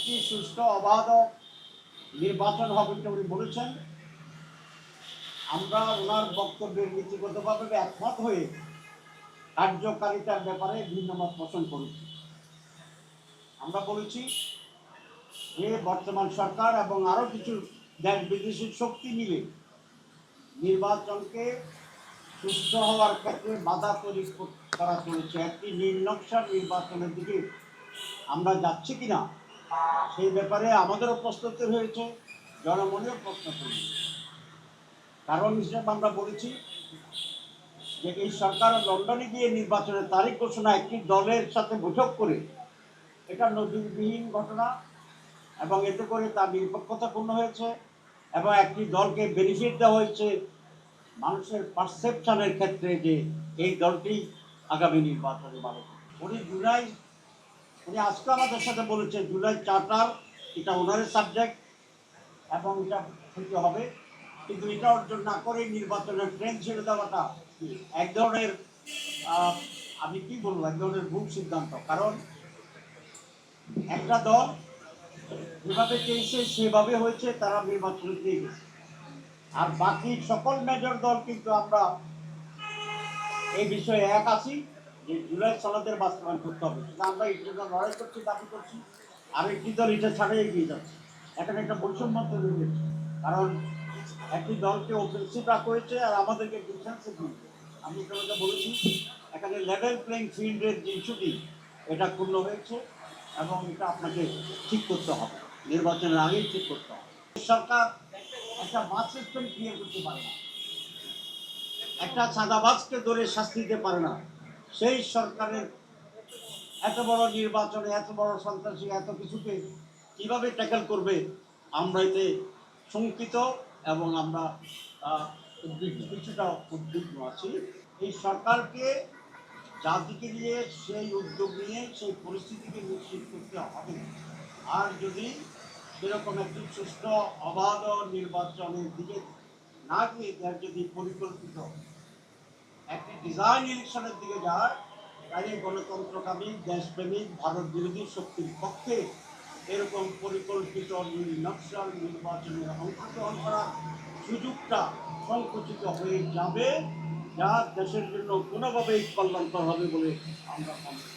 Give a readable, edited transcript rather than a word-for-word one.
একটি সুষ্ঠু অবাধ নির্বাচন হবে এটা উনি বলেছেন। আমরা ওনার বক্তব্যের নীতিগতভাবে একমত হয়ে কার্যকারিতার ব্যাপারে ভিন্ন মত পোষণ করেছি। আমরা বলেছি যে বর্তমান সরকার এবং আরও কিছু দেশ বিদেশি শক্তি মিলে নির্বাচনকে সুষ্ঠু হওয়ার ক্ষেত্রে বাধা তৈরি করা চলেছে। একটি নির্নকশা নির্বাচনের দিকে আমরা যাচ্ছি কিনা সেই ব্যাপারে আমাদেরও প্রস্তুতি হয়েছে, জনমনেও প্রশ্ন করি। কারণ হিসেবে আমরা বলেছি যে এই সরকার লন্ডনে গিয়ে নির্বাচনের তারিখ ঘোষণা একটি দলের সাথে বৈঠক করে এটা নজিরবিহীন ঘটনা এবং এতে করে তার নিরপেক্ষতাপূর্ণ হয়েছে এবং একটি দলকে বেনিফিট দেওয়া হয়েছে মানুষের পারসেপশনের ক্ষেত্রে যে এই দলটি আগামী নির্বাচনে ভালো। উনি আজকে আমাদের সাথে বলেছে জুলাই চার্টার এটা ওনারের সাবজেক্ট এবং এটা হইতে হবে, কিন্তু এটা অর্জন না করে নির্বাচনের ট্রেন ছেড়ে দেওয়াটা এক ধরনের আমি কি বলবো এক ধরনের ভুল সিদ্ধান্ত। কারণ একটা দল যেভাবে চেয়েছে সেভাবে হয়েছে, তারা নির্বাচনে দিয়ে গেছে। আর বাকি সকল মেজর দল কিন্তু আমরা এই বিষয়ে এক আছি যে জুলাই সনদের বাস্তবায়ন করতে হবে। আমরা এই জন্য লড়াই করছি, দাবি করছি। আর একটি দল এটা ছাড়াই এগিয়ে যাচ্ছে। এখানে একটা বৈষম্য তৈরি হয়েছে, কারণ একটি দলকে ওপেন্সিভ রাখা হয়েছে আর আমাদেরকে ডিফেন্সিভ দিয়েছে। আমি তোমাকে বলেছি এখানে লেভেল প্লেইং ফিল্ডের যে ইস্যুটি এটা পূর্ণ হয়েছে এবং এটা আপনাকে ঠিক করতে হবে, নির্বাচনের আগেই ঠিক করতে হবে। সরকার একটা বাস সিস্টেম ক্রিয়েট করতে পারে না, একটা চাঁদাবাজকে ধরে শাস্তি দিতে পারে না। সেই সরকারের এত বড় নির্বাচনে এত বড় সন্ত্রাসী এত কিছুকে কিভাবে ট্যাকেল করবে আমরা এতে শঙ্কিত এবং আমরা কিছুটা উদ্বিগ্ন আছি। এই সরকারকে জাতিকে নিয়ে সেই উদ্যোগ নিয়ে সেই পরিস্থিতিকে নিশ্চিত করতে হবে। আর যদি সেরকম একটি সুষ্ঠু অবাধ নির্বাচনের দিকে না গিয়ে যদি পরিকল্পিত একটি ডিজাইন ইলেকশনের দিকে যায়, তাহলে গণতন্ত্রকামী দেশপ্রেমিক ভারত বিরোধী শক্তির পক্ষে এরকম পরিকল্পিত নকশাল নির্বাচনে অংশগ্রহণ করার সুযোগটা সংকুচিত হয়ে যাবে, যা দেশের জন্য কোনোভাবেই কল্যাণকর হবে বলে আমরা মনে করি।